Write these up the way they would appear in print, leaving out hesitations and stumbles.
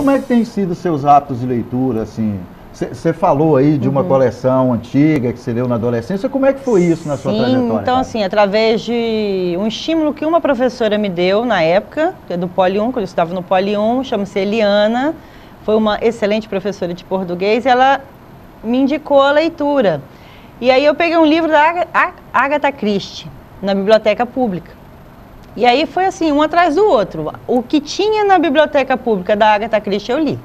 como é que tem sido os seus hábitos de leitura, assim? Você falou aí de uma coleção antiga que você leu na adolescência, como é que foi isso na sua trajetória? Então, cara? assim, através de um estímulo que uma professora me deu na época, do Poli 1, quando eu estava no Poli 1, chama-se Eliana, foi uma excelente professora de português, e ela me indicou a leitura. E aí eu peguei um livro da Agatha Christie, na biblioteca pública. E aí foi assim, um atrás do outro. O que tinha na biblioteca pública da Agatha Christie eu li.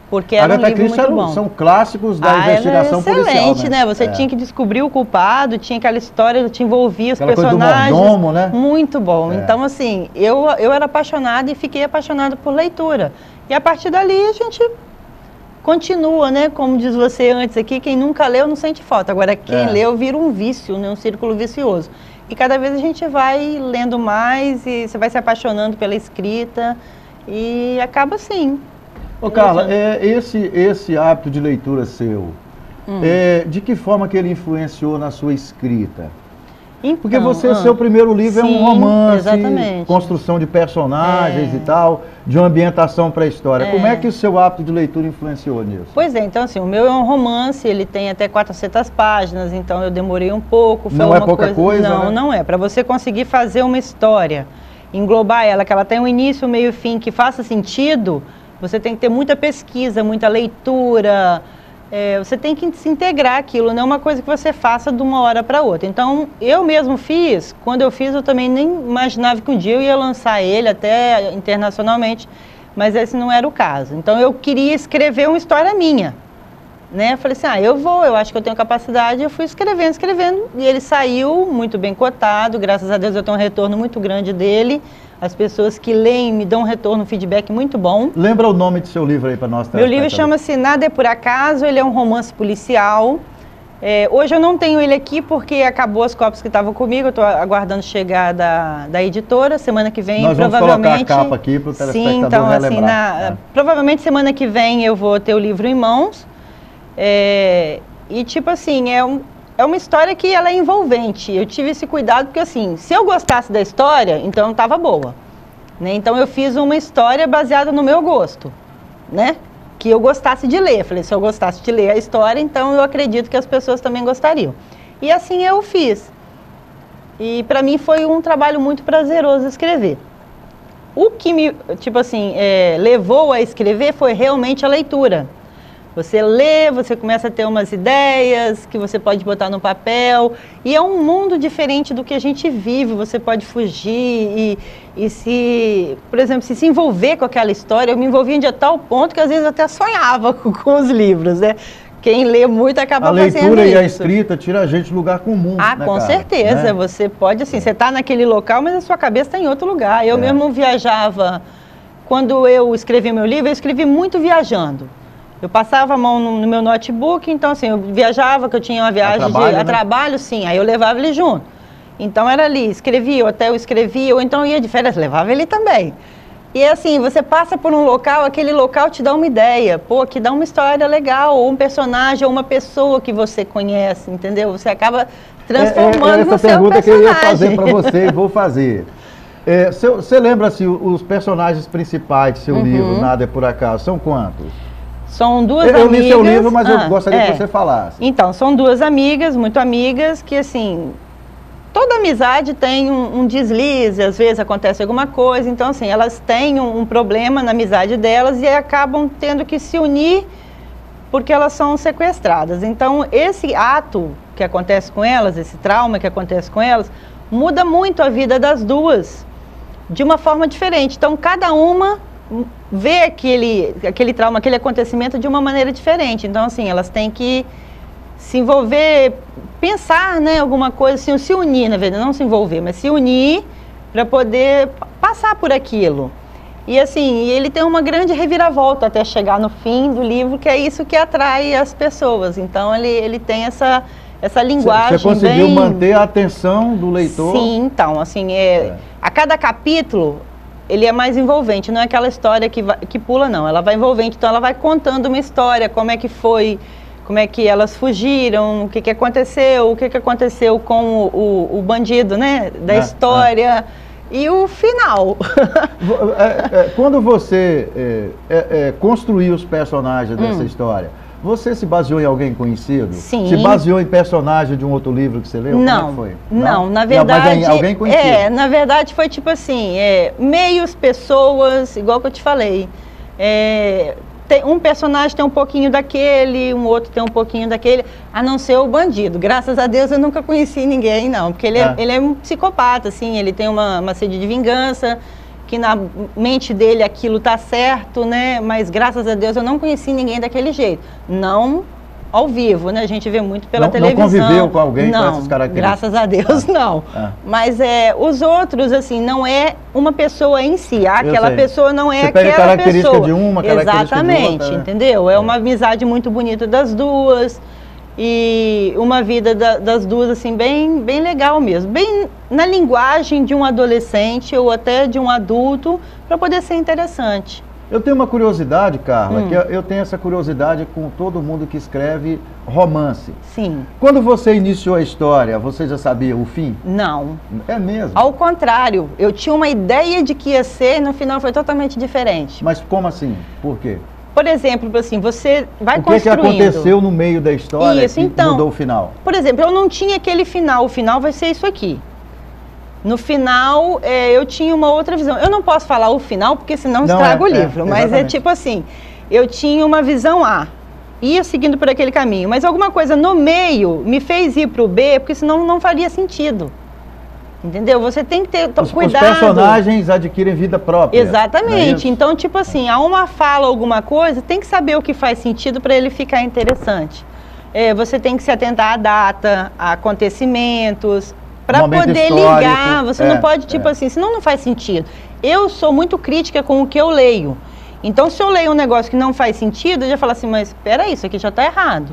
Porque era um livro muito bom. São clássicos da investigação policial, excelente, né? Você tinha que descobrir o culpado, tinha aquela história, te envolvia os personagens. Coisa do mordomo, né? Muito bom. Então, assim, eu era apaixonada e fiquei apaixonada por leitura. E a partir dali a gente continua, né? Como diz você antes aqui, quem nunca leu não sente falta. Agora, quem leu vira um vício, né? Um círculo vicioso. E cada vez a gente vai lendo mais e você vai se apaixonando pela escrita e acaba assim. Ô Carla, esse hábito de leitura seu, de que forma que ele influenciou na sua escrita? Então, porque seu primeiro livro é um romance, exatamente. Construção de personagens e tal, de uma ambientação pré-histórica. Como é que o seu hábito de leitura influenciou nisso? Pois é, então assim, o meu é um romance, ele tem até 400 páginas, então eu demorei um pouco. Foi não é pouca coisa, Não, né? não é. Para você conseguir fazer uma história, englobar ela, que ela tem um início, meio e fim, que faça sentido, você tem que ter muita pesquisa, muita leitura, você tem que se integrar aquilo, não é uma coisa que você faça de uma hora para outra. Então, eu mesmo fiz, quando eu fiz, eu também nem imaginava que um dia eu ia lançar ele até internacionalmente, mas esse não era o caso. Então, eu queria escrever uma história minha, né? Falei assim, eu acho que eu tenho capacidade, eu fui escrevendo, e ele saiu muito bem cotado, graças a Deus eu tenho um retorno muito grande dele. As pessoas que leem me dão um retorno, um feedback muito bom. Lembra o nome do seu livro aí para nós? Meu livro chama-se Nada é por Acaso, ele é um romance policial. Hoje eu não tenho ele aqui porque acabou as cópias que estavam comigo, eu estou aguardando chegar da editora. Semana que vem, nós provavelmente... Nós vamos colocar a capa aqui para o telespectador então, relembrar. assim, provavelmente semana que vem eu vou ter o livro em mãos. E tipo assim, é uma história que ela é envolvente. Eu tive esse cuidado porque, assim, se eu gostasse da história, então estava boa, né? Então eu fiz uma história baseada no meu gosto, né? Que eu gostasse de ler. Falei, se eu gostasse de ler a história, então eu acredito que as pessoas também gostariam. E assim eu fiz. E para mim foi um trabalho muito prazeroso escrever. O que me, tipo assim, levou a escrever foi realmente a leitura. Você lê, você começa a ter umas ideias que você pode botar no papel, e é um mundo diferente do que a gente vive. Você pode fugir por exemplo, se envolver com aquela história. Eu me envolvia de tal ponto que às vezes até sonhava com os livros, né? Quem lê muito acaba fazendo isso. A leitura e a escrita tira a gente do lugar comum, né, com cara? certeza. Né? Você pode, assim, você está naquele local, mas a sua cabeça está em outro lugar. Eu mesmo viajava, quando eu escrevi meu livro, eu escrevi muito viajando. Eu passava a mão no meu notebook, então assim, eu viajava, que eu tinha uma viagem a trabalho, sim, aí eu levava ele junto. Então era ali, escrevia, ou até eu escrevia, ou então ia de férias, levava ele também. E assim, você passa por um local, aquele local te dá uma ideia, que dá uma história legal, ou um personagem, ou uma pessoa que você conhece, entendeu? Você acaba transformando no seu personagem. Essa pergunta que eu ia fazer para você e vou fazer. Você lembra, assim, os personagens principais do seu livro, Nada é por Acaso, são quantos? São duas amigas... Eu li seu livro, mas eu gostaria que você falasse. Então, são duas amigas, muito amigas, que assim, toda amizade tem um deslize, às vezes acontece alguma coisa, então assim, elas têm um problema na amizade delas e acabam tendo que se unir porque elas são sequestradas. Então, esse ato que acontece com elas, esse trauma que acontece com elas, muda muito a vida das duas, de uma forma diferente. Então, cada uma vê aquele trauma, aquele acontecimento de uma maneira diferente. Então, assim, elas têm que se envolver, pensar, né, alguma coisa, assim, se unir, na verdade, não se envolver, mas se unir para poder passar por aquilo. E, assim, ele tem uma grande reviravolta até chegar no fim do livro, que é isso que atrai as pessoas. Então, ele tem essa linguagem. Você conseguiu manter a atenção do leitor? Sim, então, assim, a cada capítulo ele é mais envolvente, não é aquela história que pula, não. Ela vai envolvente, então ela vai contando uma história, como é que foi, como é que elas fugiram, o que aconteceu com o bandido, né, da história. e o final. Quando você construiu os personagens dessa história, você se baseou em alguém conhecido? Sim. Se baseou em personagem de um outro livro que você leu? Não, como é que foi? não, na verdade... Mas alguém conhecido? Na verdade foi tipo assim, meios, pessoas, igual que eu te falei. Um personagem tem um pouquinho daquele, um outro tem um pouquinho daquele, a não ser o bandido. Graças a Deus eu nunca conheci ninguém, não, porque ele é um psicopata, assim, ele tem uma sede de vingança, que na mente dele aquilo tá certo, né? Mas graças a Deus eu não conheci ninguém daquele jeito. Não ao vivo, né? A gente vê muito pela televisão. Não conviveu com alguém com essas características? Graças a Deus, não. Mas os outros, assim, não é uma pessoa em si. Aquela pessoa não é aquela pessoa. Você pega característica de uma, característica de outra, né? Entendeu? É uma amizade muito bonita das duas. E uma vida das duas, assim, bem eu mesmo. Bem na linguagem de um adolescente ou até de um adulto, para poder ser interessante. Eu tenho uma curiosidade, Carla, que eu tenho essa curiosidade com todo mundo que escreve romance. Sim. Quando você iniciou a história, você já sabia o fim? Não. É mesmo? Ao contrário, eu tinha uma ideia de que ia ser e no final foi totalmente diferente. Mas como assim? Por quê? Por exemplo, assim, você vai construindo... O que aconteceu no meio da história que então, mudou o final? Por exemplo, eu não tinha aquele final, o final vai ser isso aqui. No final, eu tinha uma outra visão. Eu não posso falar o final, porque senão estraga o livro. Mas é tipo assim, eu tinha uma visão A, ia seguindo por aquele caminho. Mas alguma coisa no meio me fez ir para o B, porque senão não faria sentido. Entendeu? Você tem que ter cuidado. Os personagens adquirem vida própria. Exatamente. Então, tipo assim, há uma fala, alguma coisa, tem que saber o que faz sentido para ele ficar interessante. Você tem que se atentar à data, a acontecimentos, para poder ligar. Você não pode, tipo assim, senão não faz sentido. Eu sou muito crítica com o que eu leio. Então, se eu leio um negócio que não faz sentido, eu já falo assim, mas espera aí, isso aqui já está errado.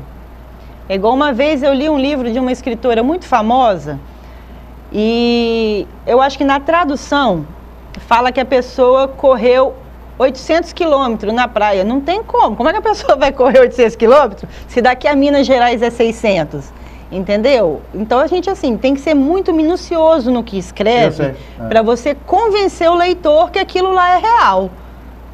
É igual uma vez eu li um livro de uma escritora muito famosa, e eu acho que na tradução fala que a pessoa correu 800 quilômetros na praia. Não tem como. Como é que a pessoa vai correr 800 quilômetros se daqui a Minas Gerais é 600? Entendeu? Então a gente, assim, tem que ser muito minucioso no que escreve para você convencer o leitor que aquilo lá é real.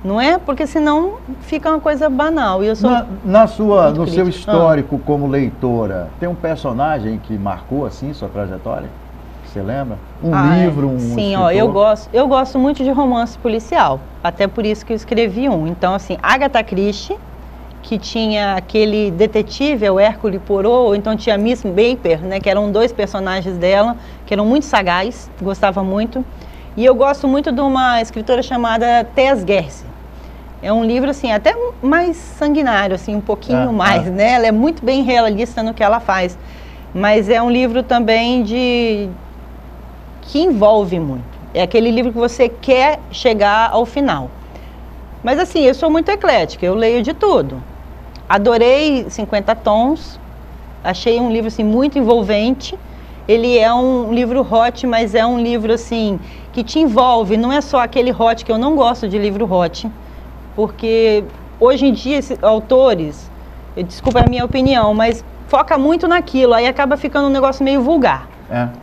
Não é? Porque senão fica uma coisa banal. E eu sou no seu histórico como leitora, tem um personagem que marcou, assim, sua trajetória? Você lembra? Livro, Sim, escritor? eu gosto muito de romance policial. Até por isso que eu escrevi um. Então, assim, Agatha Christie, que tinha aquele detetive, o Hercule Poirot, ou então tinha Miss Baper, né, que eram dois personagens dela, que eram muito sagazes, gostava muito. E eu gosto muito de uma escritora chamada Tess Gersi. É um livro, assim, até mais sanguinário, assim, um pouquinho mais, né? Ela é muito bem realista no que ela faz. Mas é um livro também que envolve muito. É aquele livro que você quer chegar ao final. Mas assim, eu sou muito eclética, eu leio de tudo. Adorei 50 Tons, achei um livro assim, muito envolvente. Ele é um livro hot, mas é um livro assim, que te envolve, não é só aquele hot, que eu não gosto de livro hot, porque hoje em dia esses autores, desculpa a minha opinião, mas foca muito naquilo, aí acaba ficando um negócio meio vulgar.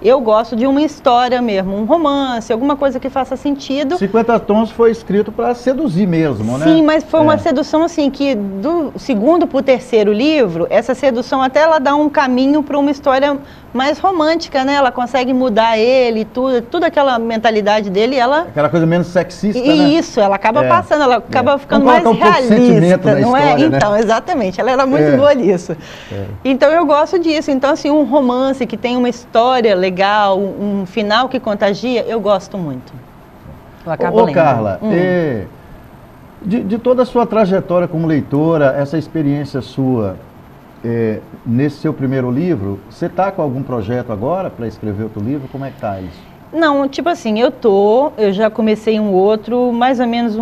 Eu gosto de uma história mesmo, um romance, alguma coisa que faça sentido. 50 Tons foi escrito para seduzir mesmo, né? Sim, mas foi uma sedução assim, que do segundo para o terceiro livro, essa sedução até ela dá um caminho para uma história mais romântica, né? Ela consegue mudar ele, tudo aquela mentalidade dele, ela... Aquela coisa menos sexista, né? Isso, ela acaba passando, ela acaba ficando mais realista, não é? História, então, né? Exatamente, ela era muito boa nisso. Então eu gosto disso, então assim, um romance que tem uma história legal, um final que contagia, eu gosto muito. Eu acabo lendo. Carla, de toda a sua trajetória como leitora, essa experiência sua, nesse seu primeiro livro, você está com algum projeto agora para escrever outro livro? Como é que está isso? Não, tipo assim, eu já comecei um outro, mais ou menos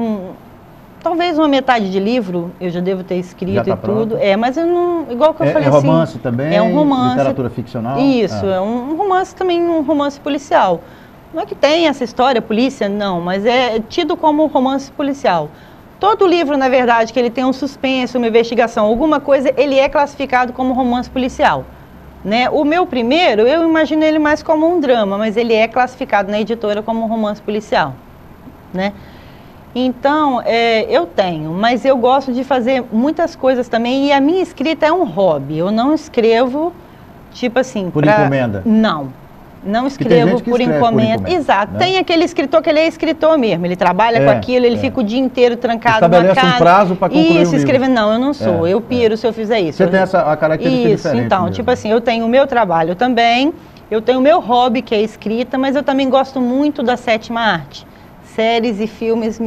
talvez uma metade de livro, eu já devo ter escrito e tudo. Mas eu não, igual que eu falei assim... É romance também? É um romance. Literatura ficcional? Isso, é um romance também, um romance policial. Não é que tem essa história, polícia, não, mas é tido como romance policial. Todo livro, na verdade, que ele tem um suspense, uma investigação, alguma coisa, ele é classificado como romance policial. né? O meu primeiro, eu imagino ele mais como um drama, mas ele é classificado na editora como um romance policial, né? Então, eu tenho, mas eu gosto de fazer muitas coisas também, e a minha escrita é um hobby. Eu não escrevo, tipo assim... Por encomenda? Não escrevo por encomenda. Exato. Né? Tem aquele escritor que ele é escritor mesmo, ele trabalha com aquilo, ele fica o dia inteiro trancado na casa. Estabelece um prazo para concluir isso, escrever. Não, eu não sou. Eu piro se eu fizer isso. Você tem a característica isso, diferente. Então, mesmo. Tipo assim, eu tenho o meu trabalho também, eu tenho o meu hobby, que é a escrita, mas eu também gosto muito da sétima arte. Séries e filmes,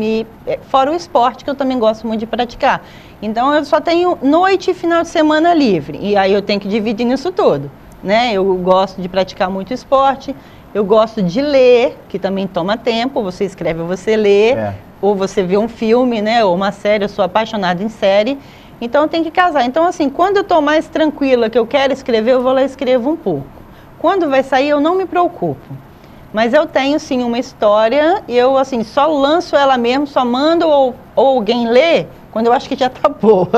fora o esporte, que eu também gosto muito de praticar. Então, eu só tenho noite e final de semana livre, e aí eu tenho que dividir nisso tudo. Né? Eu gosto de praticar muito esporte, eu gosto de ler, que também toma tempo, você escreve ou você lê, ou você vê um filme, né? Ou uma série, eu sou apaixonada em série, então eu tenho que casar. Então, assim, quando eu estou mais tranquila, que eu quero escrever, eu vou lá e escrevo um pouco. Quando vai sair, eu não me preocupo. Mas eu tenho, sim, uma história, e eu, assim, só lanço ela mesmo, só mando ou alguém lê, quando eu acho que já está boa.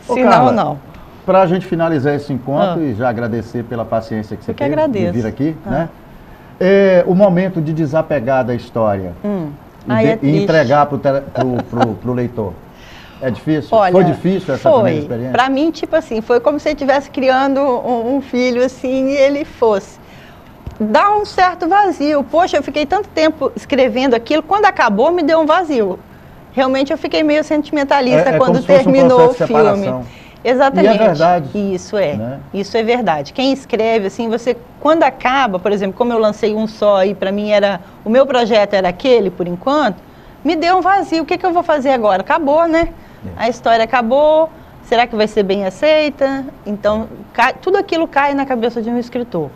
Senão, Carla, não. Para a gente finalizar esse encontro e já agradecer pela paciência que você teve de vir aqui, né? O momento de desapegar da história e entregar para o leitor. É difícil? Olha, foi difícil essa primeira experiência? Para mim, tipo assim, foi como se eu estivesse criando um filho assim e ele fosse. Dá um certo vazio. Poxa, eu fiquei tanto tempo escrevendo aquilo, quando acabou me deu um vazio. Realmente eu fiquei meio sentimentalista quando terminou o filme. Exatamente. E é verdade. Isso né? Isso é verdade. Quem escreve, assim, você, quando acaba, por exemplo, como eu lancei um só e para mim o meu projeto era aquele, por enquanto, me deu um vazio. O que eu vou fazer agora? Acabou, né? A história acabou, será que vai ser bem aceita? Então, tudo aquilo cai na cabeça de um escritor.